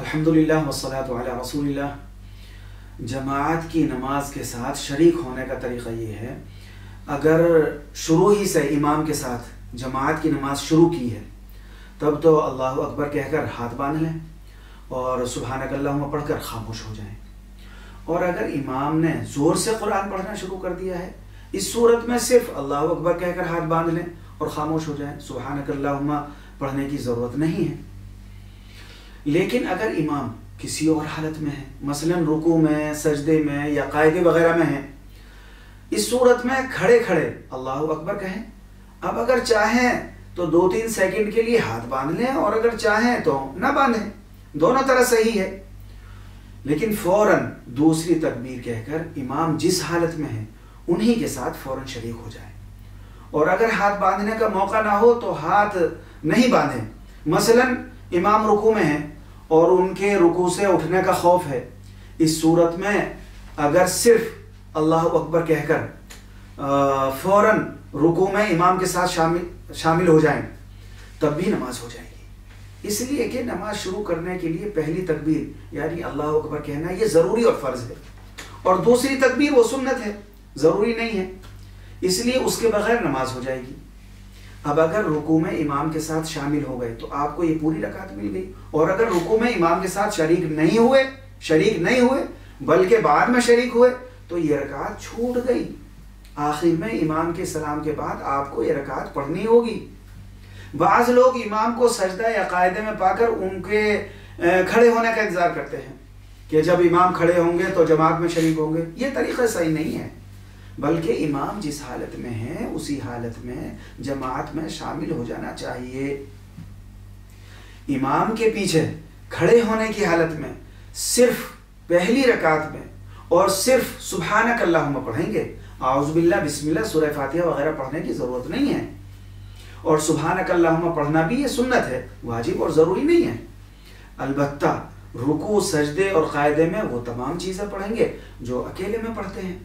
अल्हम्दुलिल्लाह वस्सलातु अला रसूलिल्लाह। जमात की नमाज के साथ शरीक होने का तरीक़ा ये है, अगर शुरू ही से इमाम के साथ जमात की नमाज शुरू की है तब तो अल्लाहु अकबर कहकर हाथ बांध लें और सुब्हानकल्लाहुम्मा पढ़कर खामोश हो जाएं। और अगर इमाम ने ज़ोर से कुरान पढ़ना शुरू कर दिया है, इस सूरत में सिर्फ अल्लाहु अकबर कहकर हाथ बांध लें और खामोश हो जाएं, सुब्हानकल्लाहुम्मा पढ़ने की ज़रूरत नहीं है। लेकिन अगर इमाम किसी और हालत में है, मसलन रुकू में, सजदे में या कायदे वगैरह में है, इस सूरत में खड़े खड़े अल्लाहु अकबर कहें। अब अगर चाहें तो 2-3 सेकंड के लिए हाथ बांध लें और अगर चाहें तो ना बांधें, दोनों तरह सही है। लेकिन फौरन दूसरी तकबीर कहकर इमाम जिस हालत में है उन्हीं के साथ फौरन शरीक हो जाए। और अगर हाथ बांधने का मौका ना हो तो हाथ नहीं बांधें। मसलन इमाम रुकू में है और उनके रुकू से उठने का खौफ है, इस सूरत में अगर सिर्फ अल्लाह अकबर कहकर फौरन रुकू में इमाम के साथ शामिल हो जाएं तब भी नमाज हो जाएगी। इसलिए कि नमाज शुरू करने के लिए पहली तकबीर यानी अल्लाह अकबर कहना ये ज़रूरी और फ़र्ज़ है, और दूसरी तकबीर वो सुन्नत है, ज़रूरी नहीं है, इसलिए उसके बगैर नमाज हो जाएगी। अब अगर रुकू में इमाम के साथ शामिल हो गए तो आपको ये पूरी रकात मिल गई, और अगर रुकू में इमाम के साथ शरीक नहीं हुए बल्कि बाद में शरीक हुए तो ये रकात छूट गई। आखिर में इमाम के सलाम के बाद आपको ये रकात पढ़नी होगी। बाज़ लोग इमाम को सजदा या कायदे में पाकर उनके खड़े होने का इंतजार करते हैं कि जब इमाम खड़े होंगे तो जमात में शरीक होंगे। ये तरीक़ा सही नहीं है, बल्कि इमाम जिस हालत में है उसी हालत में जमात में शामिल हो जाना चाहिए। इमाम के पीछे खड़े होने की हालत में सिर्फ पहली रकात में और सिर्फ सुब्हानकल्लाहुम्मा पढ़ेंगे, आउज़ुबिल्लाह बिस्मिल्लाह सूरह फातिहा वगैरह पढ़ने की ज़रूरत नहीं है। और सुब्हानकल्लाहुम्मा पढ़ना भी ये सुन्नत है, वाजिब और ज़रूरी नहीं है। अलबत्ता रुकू, सजदे और कायदे में वो तमाम चीज़ें पढ़ेंगे जो अकेले में पढ़ते हैं।